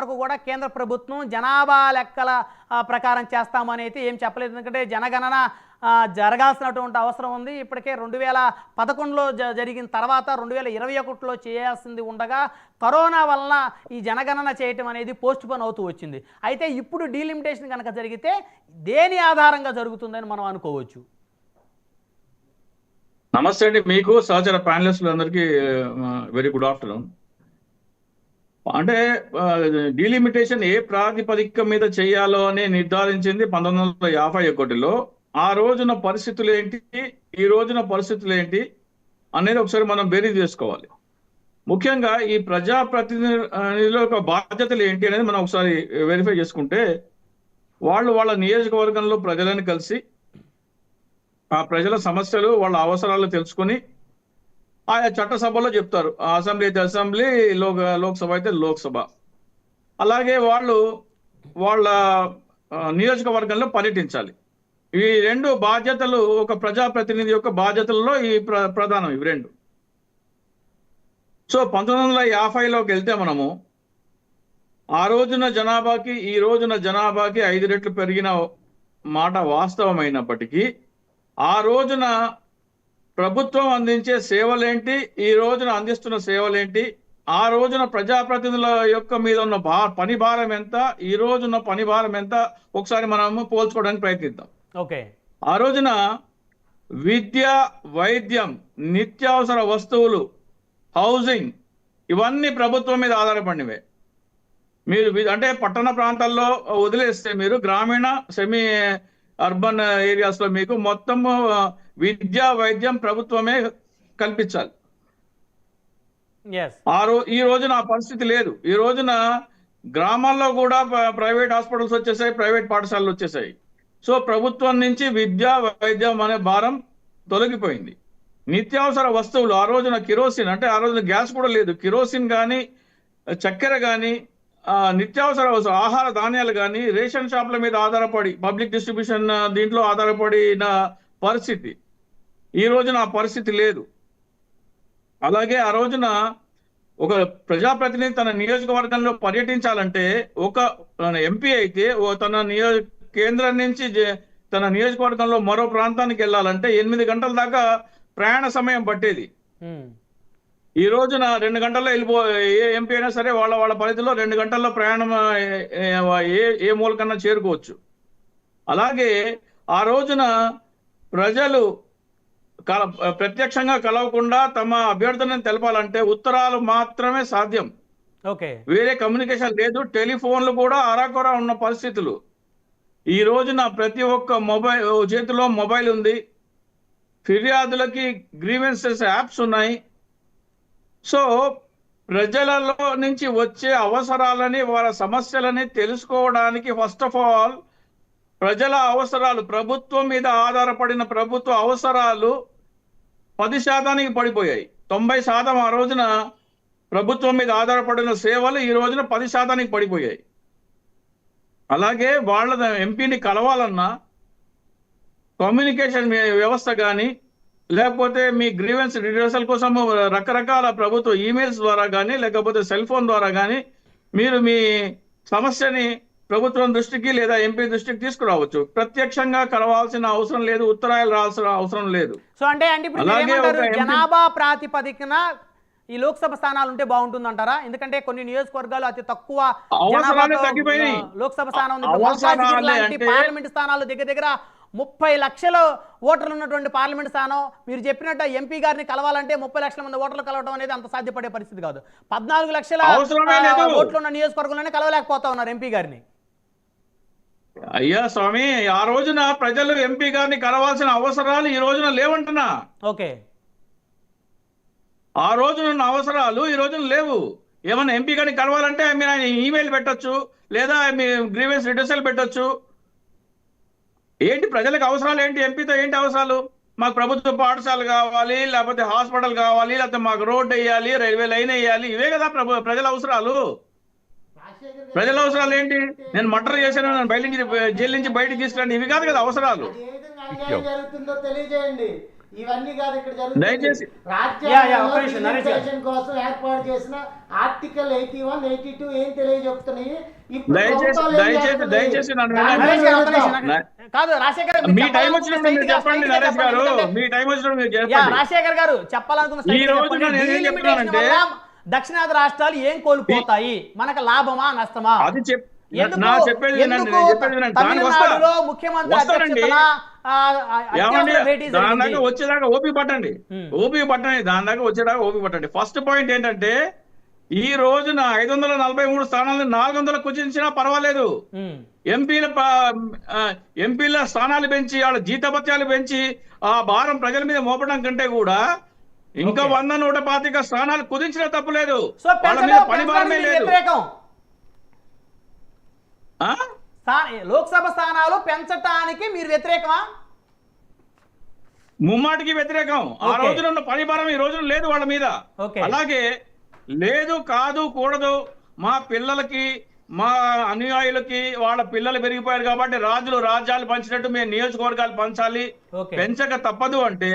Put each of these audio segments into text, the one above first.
వరకు కూడా కేంద్ర ప్రభుత్వం జనాభా లెక్కల ప్రకారం చేస్తామని అయితే ఏం చెప్పలేదు. ఎందుకంటే జనగణన జరగాల్సినటువంటి అవసరం ఉంది. ఇప్పటికే 2011లో జరిగిన తర్వాత 2021లో చేయాల్సింది ఉండగా కరోనా వలన ఈ జనగణన చేయటం అనేది పోస్ట్ పోన్ అవుతూ వచ్చింది. అయితే ఇప్పుడు డీలిమిటేషన్ కనుక జరిగితే దేని ఆధారంగా జరుగుతుందని మనం అనుకోవచ్చు? నమస్తే అండి, మీకు సహచర ప్యానలిస్టులందరికీ వెరీ గుడ్ ఆఫ్టర్నూన్. అంటే డీలిమిటేషన్ ఏ ప్రాతిపదిక మీద చేయాలో అని నిర్ధారించింది 1951లో. ఆ రోజున పరిస్థితులు ఏంటి, ఈ రోజున పరిస్థితులు ఏంటి అనేది ఒకసారి మనం బేరీ చేసుకోవాలి. ముఖ్యంగా ఈ ప్రజాప్రతినిధుల యొక్క బాధ్యతలు ఏంటి అనేది మనం ఒకసారి వెరిఫై చేసుకుంటే, వాళ్ళ నియోజకవర్గంలో ప్రజలను కలిసి ఆ ప్రజల సమస్యలు, వాళ్ళ అవసరాలు తెలుసుకుని ఆయా చట్టసభలో చెప్తారు. అసెంబ్లీ అయితే అసెంబ్లీ, లోక్సభ అయితే లోక్సభ. అలాగే వాళ్ళ నియోజకవర్గంలో పర్యటించాలి. ఈ రెండు బాధ్యతలు ఒక ప్రజాప్రతినిధి యొక్క బాధ్యతల్లో ఈ ప్రధానం ఇవి రెండు. సో 1950లోకి వెళ్తే మనము ఆ రోజున జనాభాకి ఈ రోజున జనాభాకి 5 రెట్లు పెరిగిన మాట వాస్తవమైనప్పటికీ ఆ రోజున ప్రభుత్వం అందించే సేవలేంటి, ఈ రోజున అందిస్తున్న సేవలేంటి, ఆ రోజున ప్రజాప్రతినిధుల యొక్క మీద ఉన్న పని భారం ఎంత, ఈ రోజున పని భారం ఎంత, ఒకసారి మనము పోల్చుకోవడానికి ప్రయత్నిద్దాం. ఓకే. ఆ రోజున విద్య, వైద్యం, నిత్యావసర వస్తువులు, హౌసింగ్ ఇవన్నీ ప్రభుత్వం మీద ఆధారపడినవే. మీరు అంటే పట్టణ ప్రాంతాల్లో వదిలేస్తే మీరు గ్రామీణ సెమీ అర్బన్ ఏరియాస్ లో మీకు మొత్తం విద్య, వైద్యం ప్రభుత్వమే కల్పించాలి. ఈ రోజున ఆ పరిస్థితి లేదు. ఈ రోజున గ్రామాల్లో కూడా ప్రైవేట్ హాస్పిటల్స్ వచ్చేసాయి, ప్రైవేట్ పాఠశాలలు వచ్చేసాయి. సో ప్రభుత్వం నుంచి విద్య, వైద్యం అనే భారం తొలగిపోయింది. నిత్యావసర వస్తువులు, ఆ రోజున కిరోసిన్, అంటే ఆ రోజున గ్యాస్ కూడా లేదు, కిరోసిన్ కానీ, చక్కెర కానీ, నిత్యావసర ఆహార ధాన్యాలు కానీ రేషన్ షాప్ల మీద ఆధారపడి పబ్లిక్ డిస్ట్రిబ్యూషన్ దీంట్లో ఆధారపడిన పరిస్థితి. ఈ రోజున ఆ పరిస్థితి లేదు. అలాగే ఆ రోజున ఒక ప్రజాప్రతినిధి తన నియోజకవర్గంలో పర్యటించాలంటే, ఒక ఎంపీ అయితే తన కేంద్రం నుంచి తన నియోజకవర్గంలో మరో ప్రాంతానికి వెళ్ళాలంటే 8 గంటల దాకా ప్రయాణ సమయం పట్టేది. ఈ రోజున 2 గంటల్లో ఏ ఎంపీ అయినా సరే వాళ్ళ పరిధిలో 2 గంటల్లో ప్రయాణం ఏ మూలకన్నా చేరుకోవచ్చు. అలాగే ఆ రోజున ప్రజలు ప్రత్యక్షంగా కలవకుండా తమ అభ్యర్థనను తెలపాలంటే ఉత్తరాలు మాత్రమే సాధ్యం. వేరే కమ్యూనికేషన్ లేదు. టెలిఫోన్లు కూడా అరాకొరా ఉన్న పరిస్థితులు. ఈ రోజున ప్రతి ఒక్క చేతిలో మొబైల్ ఉంది. ఫిర్యాదులకి గ్రీవెన్సెస్ యాప్స్ ఉన్నాయి. సో ప్రజలలో నుంచి వచ్చే అవసరాలని, వాళ్ళ సమస్యలని తెలుసుకోవడానికి ఫస్ట్ ఆఫ్ ఆల్ ప్రజల అవసరాలు, ప్రభుత్వం మీద ఆధారపడిన ప్రభుత్వ అవసరాలు 10% పడిపోయాయి. 90% ఆ రోజున ప్రభుత్వం మీద ఆధారపడిన సేవలు ఈ రోజున 10% పడిపోయాయి. అలాగే వాళ్ళ ఎంపీని కలవాలన్నా కమ్యూనికేషన్ వ్యవస్థ కానీ, లేకపోతే మీ గ్రీవెన్స్ రిడ్రెసల్ కోసం రకరకాల ప్రభుత్వ ఈమెయిల్స్ ద్వారా కానీ, లేకపోతే సెల్ ఫోన్ ద్వారా కానీ మీరు మీ సమస్యని ప్రభుత్వం దృష్టికి లేదా ఎంపీ దృష్టికి తీసుకురావచ్చు. ప్రత్యక్షంగా కలవాల్సిన అవసరం లేదు, ఉత్తరాలు రావాల్సిన అవసరం లేదు. సో అంటే జనాభా ప్రాతిపదికన ఈ లోక్సభ స్థానాలు ఉంటే బాగుంటుంది అంటారా? ఎందుకంటే కొన్ని నియోజకవర్గాలు అతి తక్కువ లోక్సభ స్థానం ఉంది. పార్లమెంట్ స్థానాలు దగ్గర 30 లక్షల ఓటర్లు ఉన్నటువంటి పార్లమెంట్ స్థానం. మీరు చెప్పినట్టు ఎంపీ గారిని కలవాలంటే 30 లక్షల మంది ఓటర్లు కలవడం అనేది అంత సాధ్యపడే పరిస్థితి కాదు. 14 లక్షల ఓట్లు ఉన్న నియోజకవర్గంలోనే కలవలేకపోతా ఉన్నారు ఎంపీ గారిని. అయ్యా స్వామి, ఆ రోజున ప్రజలు ఎంపీ గారిని కలవాల్సిన అవసరాలు ఈ రోజున లేవంటున్నా. ఓకే. ఆ రోజున అవసరాలు ఈ రోజున లేవు. ఏమన్నా ఎంపీ గారిని కలవాలంటే మీరు ఆయన ఈమెయిల్ పెట్టొచ్చు, లేదా మీ గ్రీవెన్స్ రిడ్రెసల్ పెట్టొచ్చు. ఏంటి ప్రజలకు అవసరాలు ఏంటి? ఎంపీతో ఏంటి అవసరాలు? మాకు ప్రభుత్వ పాఠశాల కావాలి, లేకపోతే హాస్పిటల్ కావాలి, లేకపోతే మాకు రోడ్డు వేయాలి, రైల్వే లైన్ వేయాలి, ఇవే కదా ప్రజల అవసరాలు. ప్రజల అవసరాలు ఏంటి? నేను మర్డర్ చేశాను, జైలు నుంచి బయటకు తీసుకురండి, ఇవి కాదు కదా అవసరాలు. ఇవన్నీ కాదు ఇక్కడ దయచేసి జరుగుతుంది. యా, ఒక్క నిమిషం, నరేష్ గారు. రాజ్యాంగం కోసం ఏర్పాటు చేసిన ఆర్టికల్ 81, 82 ఏం తెలియజెప్తున్నాయి. ఇప్పుడు దయచేసి ప్రభుత్వాలు ఏం దయచేసి చేస్తున్నాయి? దయచేసి నన్ను దాని వినండి. నరేష్ గారు, ఒక్క నిమిషం, మీద కాదు రాజశేఖర్ గారు, మీ మీరు టైం చెప్పాలనుకున్న వచ్చినప్పుడు మీరు straight గా చెప్పండి straight గా నరేష్ గారు, చెప్పండి. మీ టైం వచ్చినప్పుడు మీరు యా, చెప్పండి. రాజశేఖర్ గారు చెప్పాలనుకున్న straight ఈ గా రోజు చెప్పండి. నేను ఏం Delimitation చెప్తున్నానంటే, వల్ల దక్షిణాది రాష్ట్రాలు ఏం కోల్పోతాయి, మనకు లాభమా నష్టమా? అది చెప్ ఎందుకు- నా చెప్పేది వినండి, ఎందుకు నేను చెప్పేది వినండి. దానికి వస్తా తమిళనాడులో ముఖ్యమంత్రి వస్తానండి. అధ్యక్షతన ఏమండి అత్యవసర భేటీ దాని జరిగింది. దాకా వచ్చేదాకా ఓపిక పట్టండి, ఓపిక పట్టండి, దాని దాకా వచ్చేదాకా ఓపిక పట్టండి. ఫస్ట్ పాయింట్ ఏంటంటే ఈ రోజున 543 స్థానాలను 400 కుదించినా పర్వాలేదు. ఉమ్, ఎంపీల స్థానాలు పెంచి వాళ్ళ జీతభత్యాలు పెంచి ఆ భారం ప్రజల మీద మోపడం కంటే కూడా ఇంకా 100, 125 స్థానాలు కుదించినా తప్పులేదు. సో వాళ్ళ మీద పెంచడం పని భారమే పెంచడానికి లేదు. వ్యతిరేకం. ఆ? లోక్సభ స్థానాలు పెంచటానికి మీరు వ్యతిరేకమా? ముమ్మాటికి వ్యతిరేకం. ఆ ఓకే. రోజున ఉన్న పని భారం ఈ రోజున లేదు వాళ్ళ మీద. ఓకే. అలాగే లేదు, కాదు, కూడదు, మా పిల్లలకి మా అనుయాయులకి వాళ్ళ పిల్లలు పెరిగిపోయారు కాబట్టి రాజ్యాలు పంచినట్టు మేము నియోజకవర్గాలు పంచాలి, ఓకే. పెంచక తప్పదు అంటే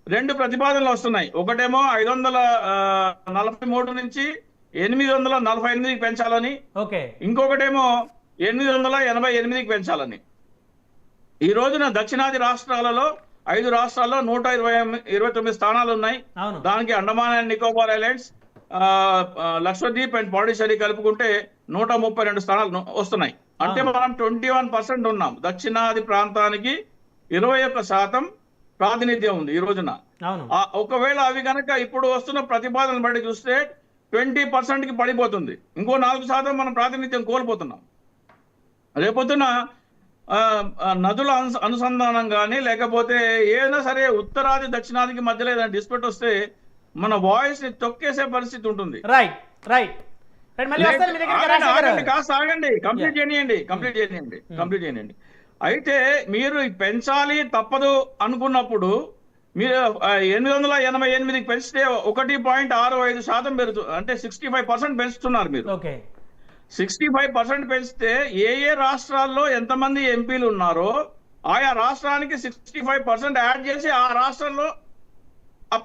2 ప్రతిపాదనలు వస్తున్నాయి. ఒకటేమో 543 నుంచి 848కి పెంచాలని, ఓకే. ఇంకొకటేమో 888కి పెంచాలని. ఈ రోజున దక్షిణాది రాష్ట్రాలలో 5 రాష్ట్రాల్లో 129 స్థానాలు ఉన్నాయి. అవును. దానికి Andaman and Nicobar islands, Lakshadweep and Pondicherry కలుపుకుంటే 132 స్థానాలు వస్తున్నాయి. అంటే మనం 21% ఉన్నాం. దక్షిణాది ప్రాంతానికి 21% ప్రాతినిధ్యం ఉంది ఈ రోజున. అవును. ఒకవేళ అవి కనుక ఇప్పుడు వస్తున్న ప్రతిపాదనలు బట్టి చూస్తే 20%కి పడిపోతుంది. ఇంకో 4% మనం ప్రాతినిధ్యం కోల్పోతున్నాం. రేపొద్దున నదుల అనుసంధానం కానీ లేకపోతే ఏదైనా సరే ఉత్తరాది దక్షిణాదికి మధ్యలో ఏదైనా డిస్ప్యూట్ వస్తే మన వాయిస్ ని తొక్కేసే పరిస్థితి ఉంటుంది. రైట్. మళ్ళీ వస్తారు మీ దగ్గరికి రాజశేఖర్ గారు. కాస్త ఆగండి, కంప్లీట్ చేయండి. అయితే మీరు పెంచాలి తప్పదు అనుకున్నప్పుడు మీరు 888కి పెంచితే 1.65% పెరుగుతుంది. అంటే 65% పెంచుతున్నారు మీరు. ఓకే. 65% పెంచితే ఏ రాష్ట్రాల్లో ఎంతమంది ఎంపీలు ఉన్నారో ఆయా రాష్ట్రానికి 65% యాడ్ చేసి ఆ రాష్ట్రంలో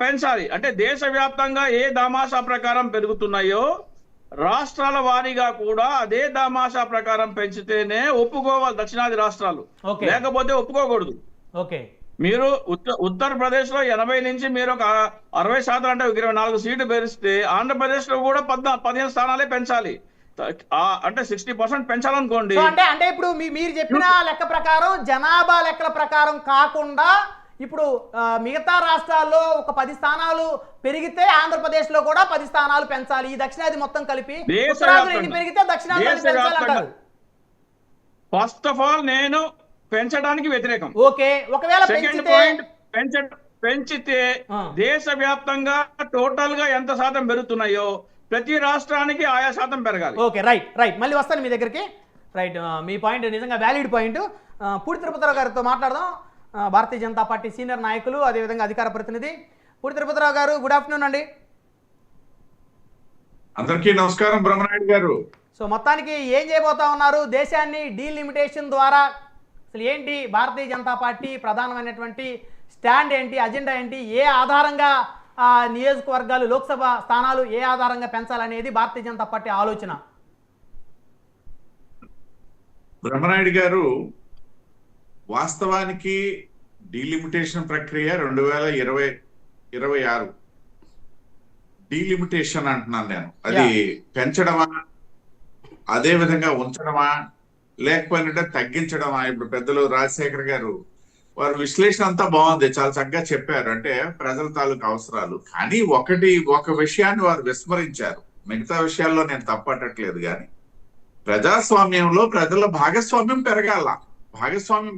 పెంచాలి. అంటే దేశవ్యాప్తంగా ఏ దామాషా ప్రకారం పెరుగుతున్నాయో రాష్ట్రాల వారీగా కూడా అదే దామాషా ప్రకారం పెంచితేనే ఒప్పుకోవాలి దక్షిణాది రాష్ట్రాలు, లేకపోతే ఒప్పుకోకూడదు. ఓకే. మీరు ఉత్తరప్రదేశ్ లో 80 నుంచి మీరు ఒక 60% అంటే 24 సీట్లు పెరిస్తే ఆంధ్రప్రదేశ్ లో కూడా 15 స్థానాలే పెంచాలి. అంటే 60% పెంచాలనుకోండి. అంటే ఇప్పుడు మీరు చెప్పిన లెక్క ప్రకారం జనాభా లెక్కల ప్రకారం కాకుండా ఇప్పుడు మిగతా రాష్ట్రాల్లో ఒక 10 స్థానాలు పెరిగితే ఆంధ్రప్రదేశ్ లో కూడా 10 స్థానాలు పెంచాలి. ఈ దక్షిణాది మొత్తం కలిపి ఉత్తరాదిలో ఎన్ని పెరిగితే దక్షిణాదిలో పెంచాలంటారు. ఫస్ట్ ఆఫ్ ఆల్ నేను పెంచడానికి వ్యతిరేకం. ఓకే. ఒకవేళ పెంచితే దేశవ్యాప్తంగా టోటల్ గా ఎంత శాతం పెరుగుతున్నాయో ప్రతి రాష్ట్రానికి ఆయా శాతం పెరగాలి. ఓకే. రైట్ మళ్ళీ వస్తాను మీ దగ్గరికి. రైట్, మీ పాయింట్ నిజంగా వ్యాలిడ్ పాయింట్. పూడి తిరుపతిరావు గారితో మాట్లాడదాం. భారతీయ జనతా పార్టీ సీనియర్ నాయకులు, అదేవిధంగా అధికార ప్రతినిధి. పూడి తిరుపతిరావు గారు, గుడ్ ఆఫ్టర్నూన్ అండి. అందరికీ నమస్కారం బ్రహ్మనాయుడు గారు. సో మొత్తానికి ఏం చేయబోతా ఉన్నారు? దేశాన్ని డీలిమిటేషన్ ద్వారా అసలు ఏంటి భారతీయ జనతా పార్టీ ప్రధానమైనటువంటి స్టాండ్ ఏంటి, అజెండా ఏంటి, ఏ ఆధారంగా నియోజకవర్గాలు లోక్సభ స్థానాలు ఏ ఆధారంగా పెంచాలనేది భారతీయ జనతా పార్టీ ఆలోచన? బ్రహ్మనాయుడు గారు, వాస్తవానికి డీలిమిటేషన్ ప్రక్రియ 2026 డీలిమిటేషన్ అంటున్నాను నేను. అది పెంచడమా, అదే విధంగా ఉంచడమా, లేకపోయినట్టే తగ్గించడమా? ఇప్పుడు పెద్దలు రాజశేఖర్ గారు వారి విశ్లేషణ అంతా బాగుంది, చాలా చక్కగా చెప్పారు. అంటే ప్రజల తాలూకు అవసరాలు. కానీ ఒక విషయాన్ని వారు విస్మరించారు. మిగతా విషయాల్లో నేను తప్పట్టట్లేదు, కానీ ప్రజాస్వామ్యంలో ప్రజల భాగస్వామ్యం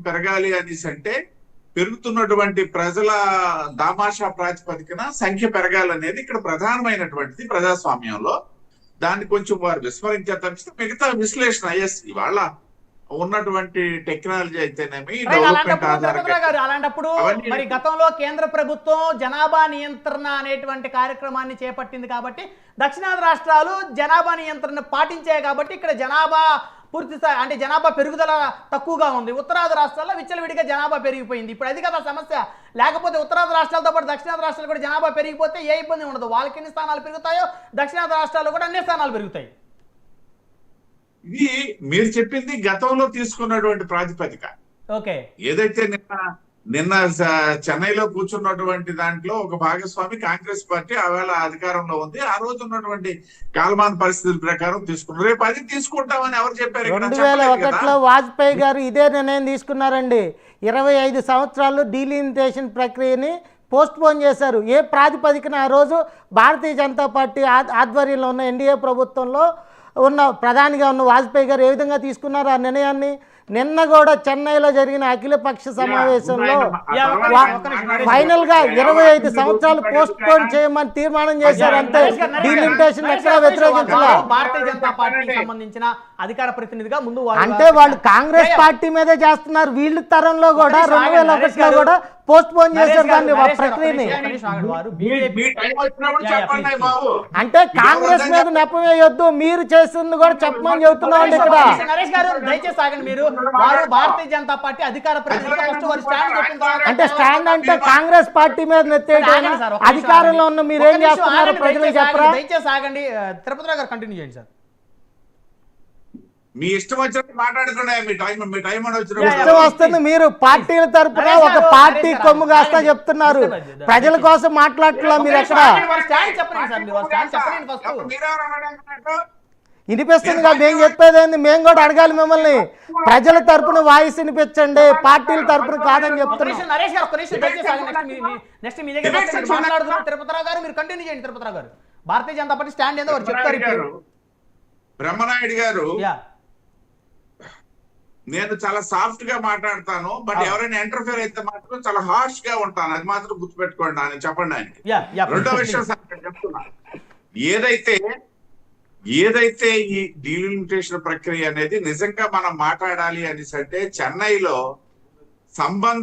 పెరగాలి అనేసి అంటే పెరుగుతున్నటువంటి ప్రజల దామాషా ప్రాతిపదికన సంఖ్య పెరగాలనేది ఇక్కడ ప్రధానమైనటువంటిది ప్రజాస్వామ్యంలో. దాన్ని కొంచెం వారు విస్మరించారు తప్పిస్తే మిగతా విశ్లేషణ ఇవాళ ఉన్నటువంటి టెక్నాలజీ అయితేనేమి అలాంటప్పుడు మరి గతంలో కేంద్ర ప్రభుత్వం జనాభా నియంత్రణ అనేటువంటి కార్యక్రమాన్ని చేపట్టింది కాబట్టి దక్షిణాది రాష్ట్రాలు జనాభా నియంత్రణ పాటించాయి కాబట్టి ఇక్కడ జనాభా పూర్తి స్థాయి అంటే జనాభా పెరుగుదల తక్కువగా ఉంది. ఉత్తరాది రాష్ట్రాల్లో విచ్చలవిడిగా జనాభా పెరిగిపోయింది. ఇప్పుడు అది కదా సమస్య. లేకపోతే ఉత్తరాది రాష్ట్రాలతో పాటు దక్షిణాది రాష్ట్రాలు కూడా జనాభా పెరిగిపోతే ఏ ఇబ్బంది ఉండదు. వాళ్ళకి ఎన్ని స్థానాలు పెరుగుతాయో దక్షిణాది రాష్ట్రాల్లో కూడా అన్ని స్థానాలు పెరుగుతాయి. ఇది మీరు చెప్పింది గతంలో తీసుకున్నటువంటి ప్రాతిపదిక. ఓకే, ఏదైతే నిన్న చెన్నైలో కూర్చున్నటువంటి దాంట్లో ఒక భాగస్వామి కాంగ్రెస్ పార్టీ ఆవేళ అధికారంలో ఉంది. ఆ రోజు ఉన్నటువంటి కాలమాన పరిస్థితుల ప్రకారం తీసుకున్నారు. రేపు అది తీసుకుంటామని ఎవరు చెప్పారు? 2001లో వాజ్పేయి గారు ఇదే నిర్ణయం తీసుకున్నారండి. 25 సంవత్సరాలు డీలిమిటేషన్ ప్రక్రియని పోస్ట్ పోన్ చేశారు. ఏ ప్రాతిపదికన ఆ రోజు భారతీయ జనతా పార్టీ ఆధ్వర్యంలో ఉన్న ఎన్డీఏ ప్రభుత్వంలో ఉన్న ప్రధానిగా ఉన్న వాజ్పేయి గారు ఏ విధంగా తీసుకున్నారు ఆ నిర్ణయాన్ని? నిన్న కూడా చెన్నైలో జరిగిన అఖిలపక్ష సమావేశంలో ఫైనల్ గా 25 సంవత్సరాలు పోస్ట్ పోన్ చేయమని తీర్మానం చేశారు. అంతే, డీలిమిటేషన్ ఎక్కడా వ్యతిరేకించాల. భారతీయ జనతా పార్టీకి సంబంధించిన అధికార ప్రతినిధిగా ముందు అంటే వాళ్ళు కాంగ్రెస్ పార్టీ మీదే చేస్తున్నారు. వీళ్ళ తరంలో కూడా 2001లో కూడా పోస్ట్ పోన్ చేశారు దాన్ని ప్రక్రియని. అంటే కాంగ్రెస్ మీద నెపవేయొద్దు, మీరు చేసింది కూడా చెప్పమని చెబుతున్నామండి ఇక్కడ. నరేష్ గారు దయచేసి ఆగండి. మీరు వారు భారతీయ జనతా పార్టీ అధికార ప్రతినిధిగా ఫస్ట్ వారు స్టాండ్ చెప్పిన తర్వాత అంటే స్టాండ్ అంటే కాంగ్రెస్ పార్టీ మీద నెత్తేయడం, అధికారంలో ఉన్న మీరు ఏం చేస్తున్నారు ప్రజలకు చెప్పరా? దయచేసి ఆగండి. తిరుపతిరావు గారు కంటిన్యూ చేయండి సార్. మీ ఇష్టం వచ్చినట్టు మాట్లాడుకున్నా, మీ టైం అని ఇష్టం వచ్చినప్పుడు వస్తుంది. మీరు పార్టీల తరపున ఒక పార్టీ కొమ్ము కాస్తా చెప్తున్నారు, ప్రజల కోసం మాట్లాడట్లా మీరు ఎక్కడ. స్టాండ్ చెప్పండి సార్, మీరు స్టాండ్ చెప్పండి ఫస్ట్. వినిపిస్తుందిగా మేము చెప్పేదేంది? మేము కూడా అడగాలి మిమ్మల్ని. ప్రజల తరపున వాయిస్ వినిపించండి, పార్టీల తరపున కాదని చెప్తున్నాం. నరేష్ గారు నెక్స్ట్ మీ దగ్గర మాట్లాడుతున్నారు తిరుపతిరావు గారు, మీరు కంటిన్యూ చేయండి. తిరుపతిరావు గారు, భారతీయ జనతా పార్టీ స్టాండ్ ఏందో వారు చెప్తారు. బ్రహ్మనాయుడు గారు, నేను చాలా సాఫ్ట్ గా మాట్లాడతాను, బట్ ఎవరైనా ఇంటర్ఫియర్ అయితే మాత్రం చాలా హార్ష్ గా ఉంటాను. అది మాత్రం గుర్తుపెట్టుకోండి అని చెప్పండి ఆయనకి. రెండో విషయం చెప్తున్నా, ఏదైతే ఈ డీలిమిటేషన్ ప్రక్రియ అనేది నిజంగా మనం మాట్లాడాలి అనేసి అంటే చెన్నైలో సంబంధం